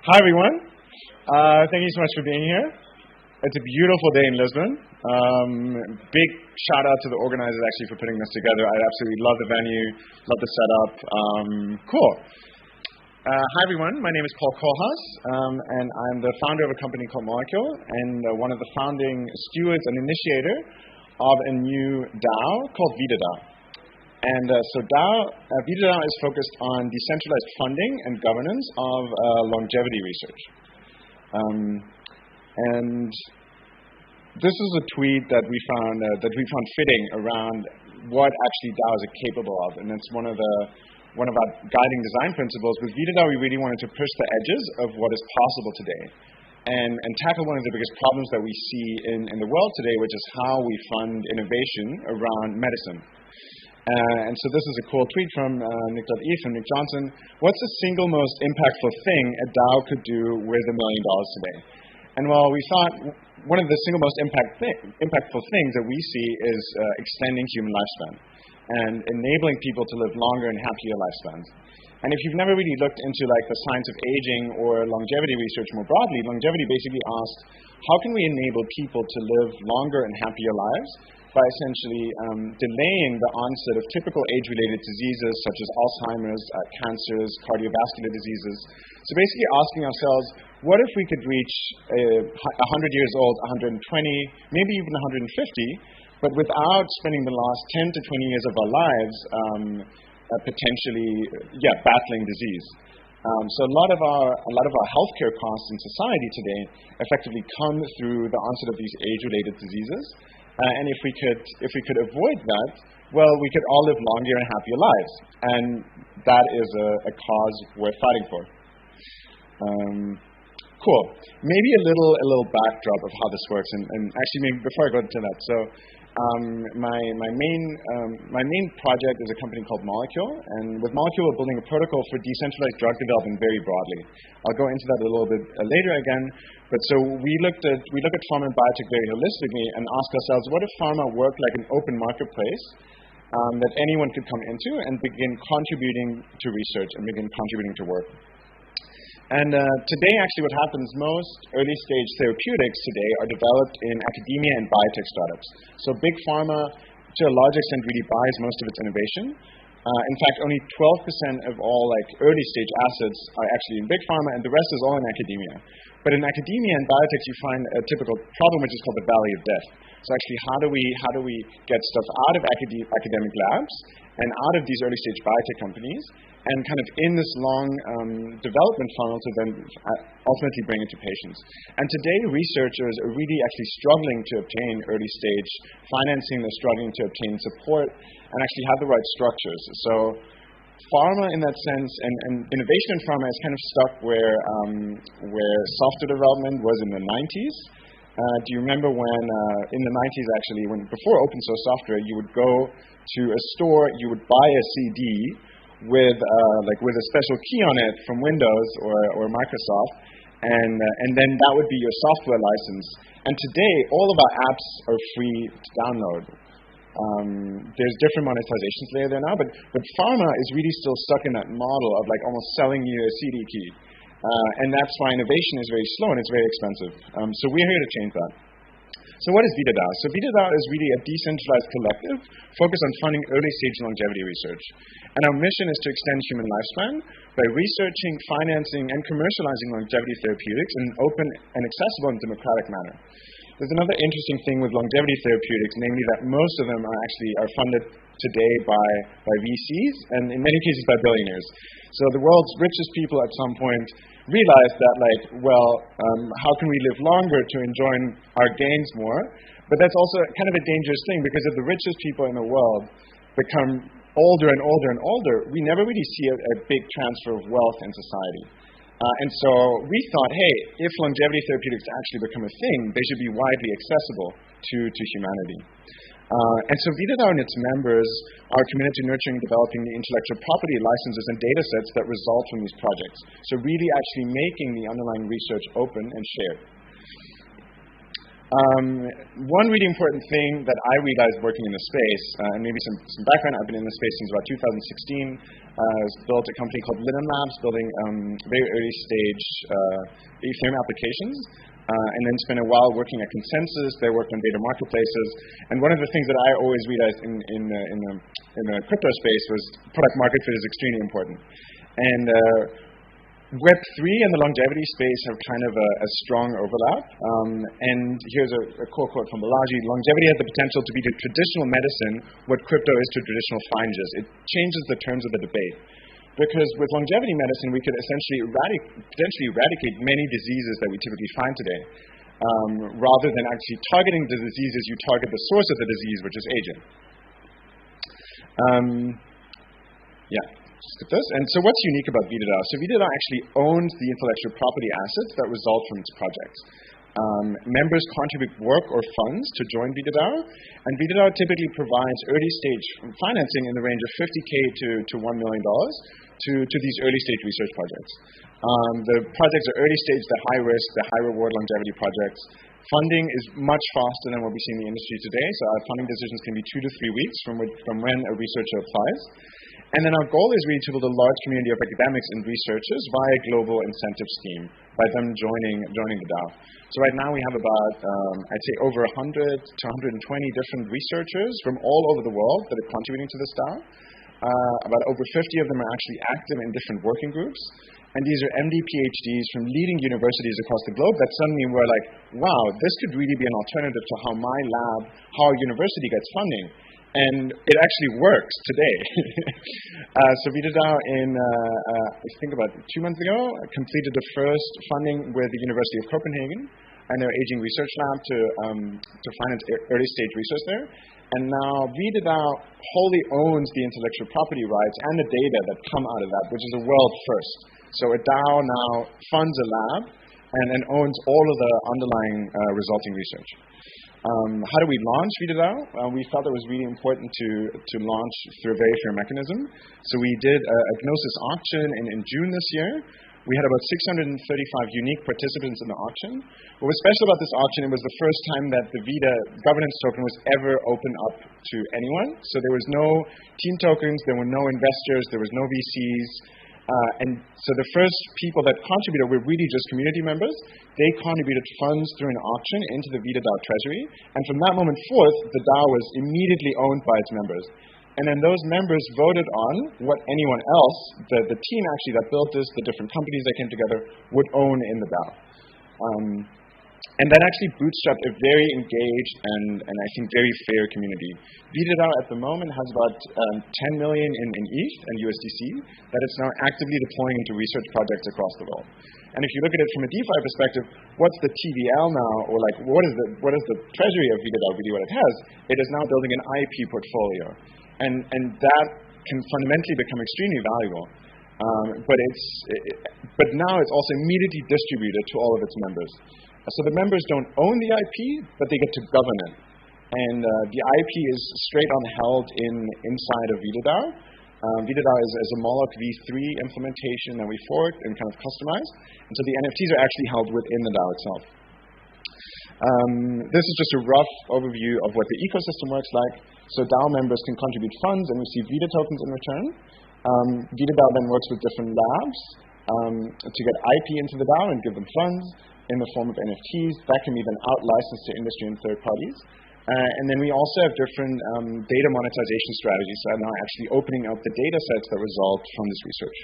Hi, everyone. Thank you so much for being here. It's a beautiful day in Lisbon. Big shout out to the organizers actually for putting this together. I absolutely love the venue, love the setup. Cool. Hi, everyone. My name is Kohlhaas, and I'm the founder of a company called Molecule, and one of the founding stewards and initiator of a new DAO called VitaDAO. And so VitaDAO is focused on decentralized funding and governance of longevity research. And this is a tweet that we found fitting around what actually DAOs are capable of, and it's one of our guiding design principles. With VitaDAO, we really wanted to push the edges of what is possible today, and tackle one of the biggest problems that we see in the world today, which is how we fund innovation around medicine. And so this is a cool tweet from Nick.E from Nick Johnson. What's the single most impactful thing a DAO could do with $1 million today? And well, we thought one of the single most impactful things that we see is extending human lifespan and enabling people to live longer and happier lifespans. And if you've never really looked into like the science of aging or longevity research more broadly, longevity basically asks, how can we enable people to live longer and happier lives by essentially delaying the onset of typical age-related diseases such as Alzheimer's, cancers, cardiovascular diseases. So basically asking ourselves, what if we could reach 100 years old, 120, maybe even 150, but without spending the last 10 to 20 years of our lives potentially battling disease. So a lot of our healthcare costs in society today effectively come through the onset of these age-related diseases. And if we could avoid that, well, we could all live longer and happier lives, and that is a cause worth fighting for. Cool. Maybe a little backdrop of how this works, and actually, maybe before I go into that, so my main project is a company called Molecule, and with Molecule, we're building a protocol for decentralized drug development very broadly. I'll go into that a little bit later again. But so we look at pharma and biotech very holistically and ask ourselves, what if pharma worked like an open marketplace that anyone could come into and begin contributing to research and begin contributing to work? And today, actually, what happens, most early-stage therapeutics today are developed in academia and biotech startups. So big pharma, to a large extent, really buys most of its innovation. In fact, only 12% of all early-stage assets are actually in big pharma, and the rest is all in academia. But in academia and biotech, you find a typical problem, which is called the valley of death. So actually, how do we get stuff out of academic labs and out of these early-stage biotech companies, and kind of in this long development funnel to then ultimately bring it to patients. And today, researchers are really actually struggling to obtain early-stage financing. They're struggling to obtain support and actually have the right structures. So pharma, in that sense, and innovation in pharma is kind of stuck where software development was in the 90s. Do you remember when, in the 90s actually, before open source software, you would go to a store, you would buy a CD with a special key on it from Windows or Microsoft, and then that would be your software license. And today, all of our apps are free to download. There's different monetizations there now, but pharma is really still stuck in that model of almost selling you a CD key. And that's why innovation is very slow and it's very expensive. So we're here to change that. So what is VitaDAO? So VitaDAO is really a decentralized collective focused on funding early-stage longevity research. And our mission is to extend human lifespan by researching, financing, and commercializing longevity therapeutics in an open and accessible and democratic manner. There's another interesting thing with longevity therapeutics, namely that most of them are funded today by VCs, and in many cases by billionaires. So the world's richest people at some point realized that, how can we live longer to enjoy our gains more? But that's also kind of a dangerous thing, because if the richest people in the world become older and older and older, we never really see a big transfer of wealth in society. And so we thought, hey, if longevity therapeutics actually become a thing, they should be widely accessible to humanity. And so VitaDAO and its members are committed to nurturing and developing the intellectual property licenses and data sets that result from these projects. So really actually making the underlying research open and shared. One really important thing that I realized working in the space, and maybe some background, I've been in the space since about 2016. I built a company called Linen Labs, building very early stage Ethereum applications, and then spent a while working at Consensus. They worked on data marketplaces, and one of the things that I always realized in the crypto space was product market fit is extremely important. And Web3 and the longevity space have kind of a strong overlap. And here's a cool quote from Balaji: "Longevity has the potential to be to traditional medicine what crypto is to traditional fines. It changes the terms of the debate. Because with longevity medicine, we could essentially potentially eradicate many diseases that we typically find today. Rather than actually targeting the diseases, you target the source of the disease, which is aging." Skip this. And so what's unique about VitaDAO? So VitaDAO actually owns the intellectual property assets that result from its projects. Members contribute work or funds to join VitaDAO, and VitaDAO typically provides early stage financing in the range of $50K to $1 million to these early stage research projects. The projects are early stage, they're high risk, they're high reward longevity projects. Funding is much faster than what we see in the industry today, so our funding decisions can be 2 to 3 weeks from when a researcher applies. And then our goal is really to build a large community of academics and researchers via a global incentive scheme by them joining the DAO. So right now we have about, I'd say over 100 to 120 different researchers from all over the world that are contributing to this DAO. About over 50 of them are actually active in different working groups. And these are MD PhDs from leading universities across the globe that suddenly were like, wow, this could really be an alternative to how my lab, how our university gets funding. And it actually works today. So VitaDAO I think about 2 months ago, completed the first funding with the University of Copenhagen and their aging research lab to finance early stage research there. And now VitaDAO wholly owns the intellectual property rights and the data that come out of that, which is a world first. So a DAO now funds a lab and owns all of the underlying resulting research. How do we launch VitaDAO? We felt it was really important to launch through a very fair mechanism. So we did a Gnosis auction in June this year. We had about 635 unique participants in the auction. What was special about this auction, it was the first time that the Vita governance token was ever opened up to anyone. So there was no team tokens, there were no investors, there was no VCs. And so the first people that contributed were really just community members. They contributed funds through an auction into the VitaDAO treasury. And from that moment forth, the DAO was immediately owned by its members. And then those members voted on what anyone else, the team actually that built this, the different companies that came together, would own in the DAO. And that actually bootstrapped a very engaged and I think very fair community. VitaDAO at the moment has about 10 million in ETH and USDC that it's now actively deploying into research projects across the world. And if you look at it from a DeFi perspective, what's the TVL now, or like what is the treasury of VitaDAO really what it has? It is now building an IP portfolio. And that can fundamentally become extremely valuable. But now it's also immediately distributed to all of its members. So the members don't own the IP, but they get to govern it. And the IP is straight on held inside of VitaDAO. VitaDAO is a Moloch v3 implementation that we forked and kind of customized. And so the NFTs are actually held within the DAO itself. This is just a rough overview of what the ecosystem works like. So DAO members can contribute funds and receive Vita tokens in return. VitaDAO then works with different labs to get IP into the DAO and give them funds in the form of NFTs. That can be then out-licensed to industry and third parties. And then we also have different data monetization strategies that are now actually opening up the data sets that result from this research.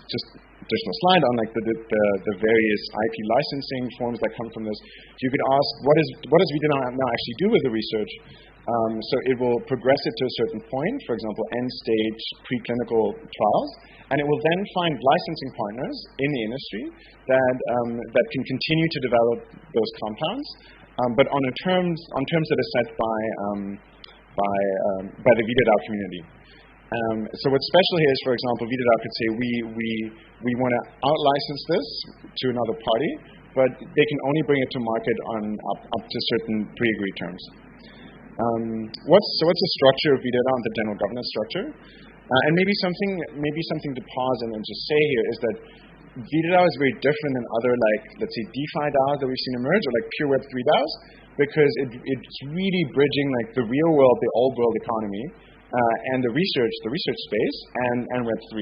Just additional slide on like the various IP licensing forms that come from this. So you could ask, what does VitaDAO now actually do with the research? So it will progress it to a certain point, for example, end-stage preclinical trials, and it will then find licensing partners in the industry that can continue to develop those compounds, but on terms that are set by the VitaDAO community. So what's special here is, for example, VitaDAO could say we want to out-license this to another party, but they can only bring it to market up to certain pre-agreed terms. What's the structure of VitaDAO and the general governance structure? And maybe something to pause and just say here is that VitaDAO is very different than other, like, let's say, DeFi DAOs that we've seen emerge, or like pure Web3 DAOs, because it's really bridging like the real world, the old world economy, and the research space, and Web3.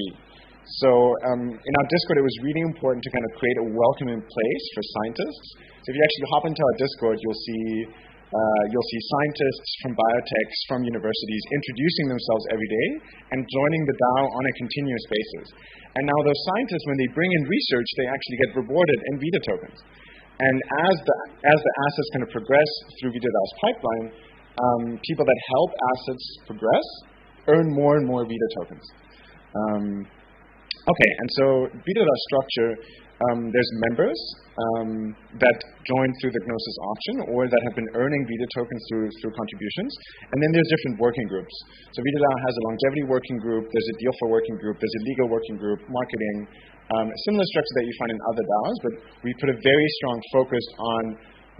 So in our Discord, it was really important to kind of create a welcoming place for scientists. So if you actually hop into our Discord, you'll see scientists from biotechs, from universities introducing themselves every day and joining the DAO on a continuous basis. And now those scientists, when they bring in research, they actually get rewarded in Vita tokens. And as the assets kind of progress through VitaDAO's pipeline, people that help assets progress earn more and more Vita tokens. Okay, and so VitaDAO structure, there's members that join through the Gnosis auction or that have been earning Vita tokens through contributions. And then there's different working groups. So VitaDAO has a longevity working group, there's a deal for working group, there's a legal working group, marketing, similar structure that you find in other DAOs, but we put a very strong focus on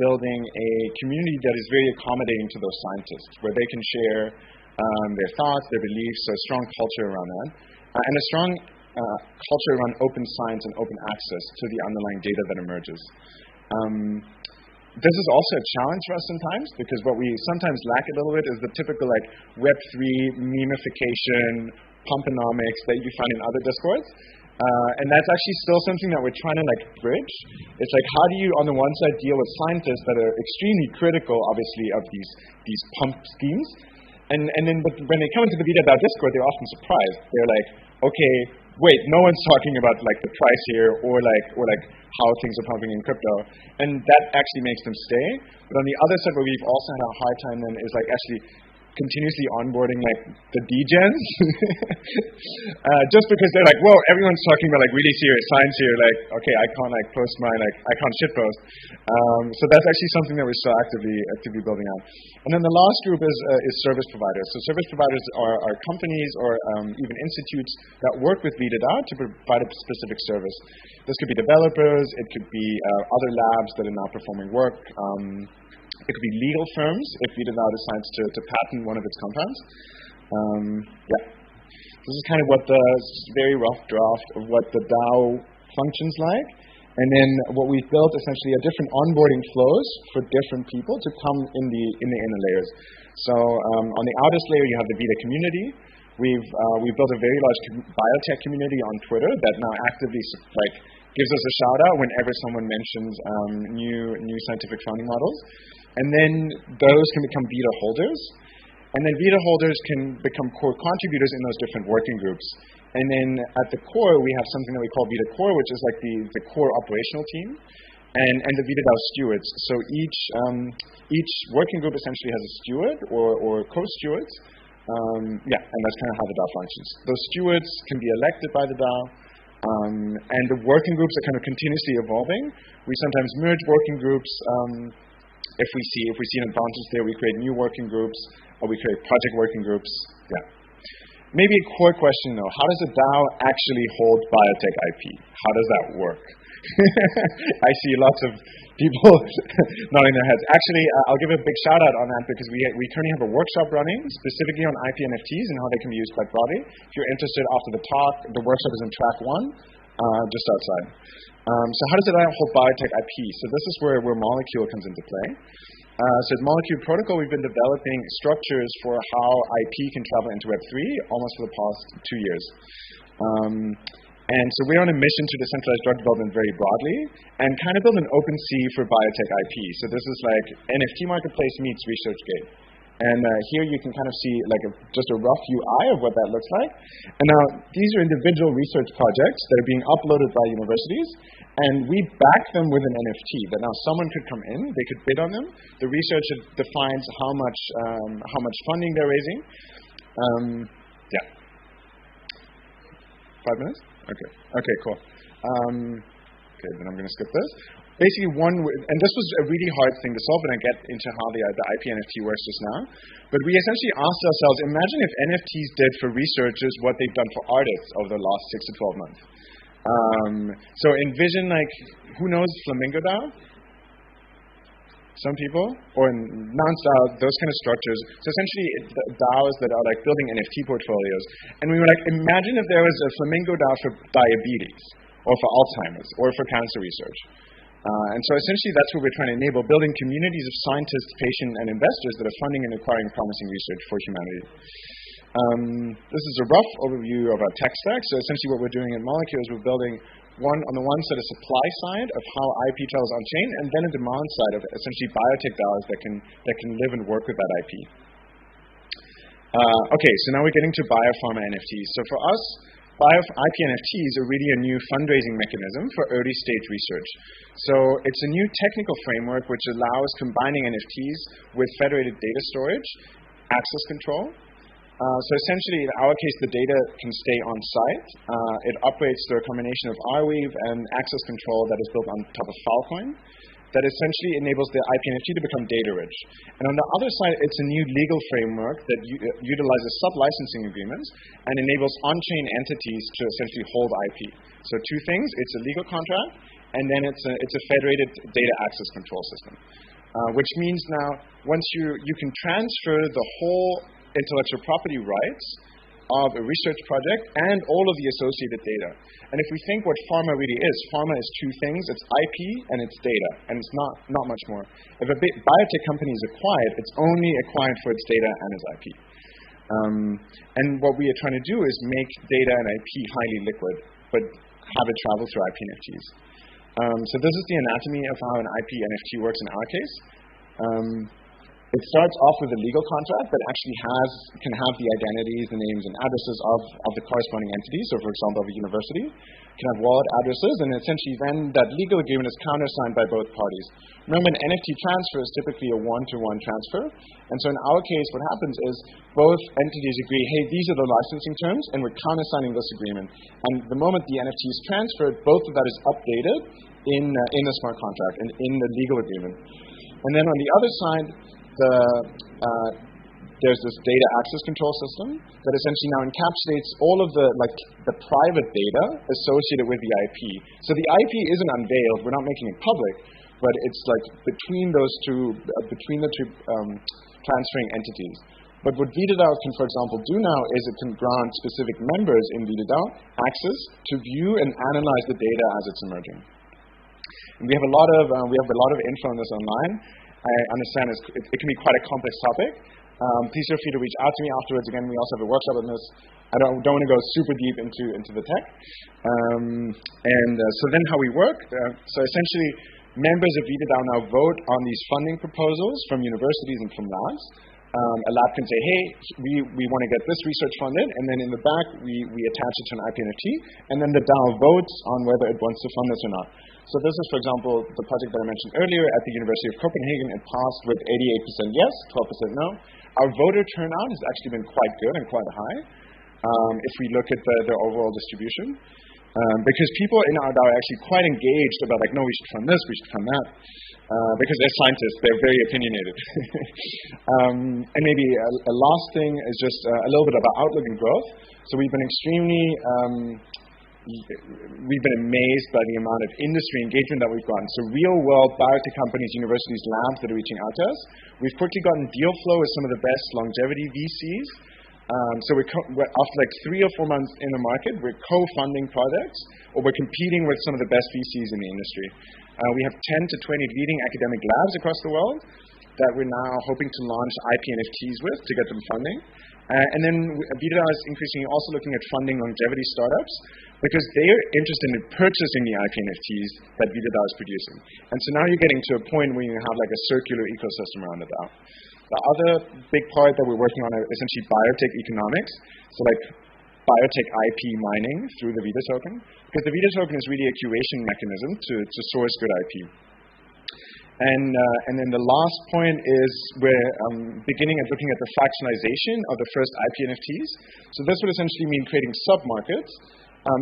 building a community that is very accommodating to those scientists, where they can share their thoughts, their beliefs, so a strong culture around that, and a strong culture around open science and open access to the underlying data that emerges. This is also a challenge for us sometimes, because what we sometimes lack a little bit is the typical like Web3 memification, pumponomics that you find in other Discords. And that's actually still something that we're trying to like bridge. It's like, how do you on the one side deal with scientists that are extremely critical, obviously, of these pump schemes, and then but when they come into the VitaDAO Discord, they're often surprised. They're like, okay, wait, no one's talking about like the price here or like how things are pumping in crypto, and that actually makes them stay. But on the other side, where we've also had a hard time then is like actually continuously onboarding like the degens, just because they're like, whoa, everyone's talking about like really serious science here. Like, okay, I can't like post my I can't shitpost. So that's actually something that we're still actively building out. And then the last group is service providers. So service providers are companies or even institutes that work with VitaDAO to provide a specific service. This could be developers, it could be other labs that are now performing work. It could be legal firms if VitaDAO decides to patent one of its compounds. This is kind of what the very rough draft of what the DAO functions like. And then what we've built essentially are different onboarding flows for different people to come in the inner layers. So on the outer layer, you have the Vita community. We've built a very large biotech community on Twitter that now actively gives us a shout out whenever someone mentions new scientific founding models. And then those can become Vita holders. And then Vita holders can become core contributors in those different working groups. And then at the core, we have something that we call Vita Core, which is like the core operational team, and the VitaDAO stewards. So each working group essentially has a steward or co-stewards. And that's kind of how the DAO functions. Those stewards can be elected by the DAO. And the working groups are kind of continuously evolving. We sometimes merge working groups. If we see an advantage there, we create new working groups, or we create project working groups. Maybe a core question though: how does a DAO actually hold biotech IP? How does that work? I see lots of people nodding their heads. Actually, I'll give a big shout out on that because we currently have a workshop running specifically on IP NFTs and how they can be used quite broadly. If you're interested after the talk, the workshop is in track 1, just outside. So how does it hold biotech IP? So this is where Molecule comes into play. So at Molecule Protocol, we've been developing structures for how IP can travel into Web3 almost for the past 2 years. And so we're on a mission to decentralize drug development very broadly and kind of build an open sea for biotech IP. So this is like NFT Marketplace meets ResearchGate. And here you can kind of see like just a rough UI of what that looks like. And now these are individual research projects that are being uploaded by universities, and we back them with an NFT that now someone could come in, they could bid on them. The researcher defines how much funding they're raising. 5 minutes? Okay, cool. Okay, then I'm going to skip this. Basically, and this was a really hard thing to solve, and I get into how the IP NFT works just now. But we essentially asked ourselves, imagine if NFTs did for researchers what they've done for artists over the last 6 to 12 months. So envision, like, who knows Flamingo DAO? Some people, or Nonce DAO, those kind of structures. So essentially, DAOs that are like building NFT portfolios. And we were like, imagine if there was a Flamingo DAO for diabetes, or for Alzheimer's, or for cancer research. And so essentially that's what we're trying to enable, building communities of scientists, patients, and investors that are funding and acquiring promising research for humanity. This is a rough overview of our tech stack. So essentially what we're doing at Molecule is we're building on the one side, a supply side of how IP travels on chain, and then a demand side of essentially biotech DAOs that can live and work with that IP. Okay, so now we're getting to Biopharma NFTs. So for us, IP NFTs are really a new fundraising mechanism for early stage research. So it's a new technical framework which allows combining NFTs with federated data storage, access control. So essentially, in our case, the data can stay on site. It operates through a combination of Arweave and access control that is built on top of Filecoin that essentially enables the IP NFT to become data rich. And on the other side, it's a new legal framework that utilizes sub-licensing agreements and enables on-chain entities to essentially hold IP. So two things, it's a legal contract, and then it's a federated data access control system, which means now once you can transfer the whole intellectual property rights of a research project and all of the associated data. And if we think what pharma really is, pharma is two things. It's IP and it's data, and it's not much more. If a big biotech company is acquired, it's only acquired for its data and its IP. And what we are trying to do is make data and IP highly liquid, but have it travel through IP NFTs. So this is the anatomy of how an IP NFT works in our case. It starts off with a legal contract that actually can have the identities, the names, and addresses of the corresponding entities. So, for example, a university can have wallet addresses, and essentially then that legal agreement is countersigned by both parties. Remember, an NFT transfer is typically a one-to-one transfer, and so in our case, what happens is both entities agree, hey, these are the licensing terms, and we're countersigning this agreement. And the moment the NFT is transferred, both of that is updated in the smart contract and in the legal agreement. And then on the other side, there's this data access control system that essentially now encapsulates all of the private data associated with the IP. So the IP isn't unveiled, we're not making it public, but it's like between the two transferring entities. But what VitaDAO can, for example, do now is it can grant specific members in VitaDAO access to view and analyze the data as it's emerging. And we have a lot of info on this online. I understand it can be quite a complex topic. Please feel free to reach out to me afterwards. Again, we also have a workshop on this. I don't want to go super deep into the tech. So then how we work. So essentially, members of VitaDAO now vote on these funding proposals from universities and from labs. A lab can say, hey, we want to get this research funded, and then in the back, we attach it to an IP NFT, and then the DAO votes on whether it wants to fund this or not. So this is, for example, the project that I mentioned earlier at the University of Copenhagen. It passed with 88% yes, 12% no. Our voter turnout has actually been quite good and quite high if we look at the overall distribution. Because people in our DAO are actually quite engaged about like, no, we should fund this, we should fund that. Because they're scientists, they're very opinionated. And maybe a last thing is just a little bit about outlook and growth. So we've been amazed by the amount of industry engagement that we've gotten. So real world biotech companies, universities, labs that are reaching out to us. We've quickly gotten deal flow with some of the best longevity VCs. So we're after like 3 or 4 months in the market, we're co-funding projects, or we're competing with some of the best VCs in the industry. We have 10 to 20 leading academic labs across the world that we're now hoping to launch IP NFTs with to get them funding. And then VitaDAO is increasingly also looking at funding longevity startups because they're interested in purchasing the IP NFTs that VitaDAO is producing. And so now you're getting to a point where you have like a circular ecosystem around the DAO. The other big part that we're working on is essentially biotech economics. So like biotech IP mining through the Vita token. Because the Vita token is really a curation mechanism to source good IP. And then the last point is we're beginning at looking at the fractionalization of the first IP NFTs. So this would essentially mean creating sub-markets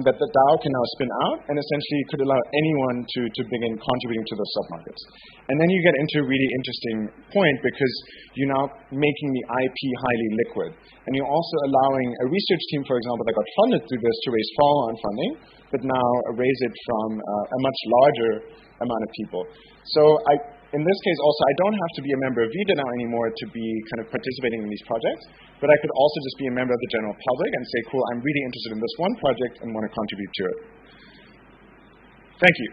that the DAO can now spin out and essentially could allow anyone to begin contributing to those sub-markets. And then you get into a really interesting point because you're now making the IP highly liquid. And you're also allowing a research team, for example, that got funded through this to raise follow-on funding, but now raise it from a much larger amount of people. So in this case also, I don't have to be a member of VitaDAO anymore to be kind of participating in these projects, but I could also just be a member of the general public and say, cool, I'm really interested in this one project and want to contribute to it. Thank you.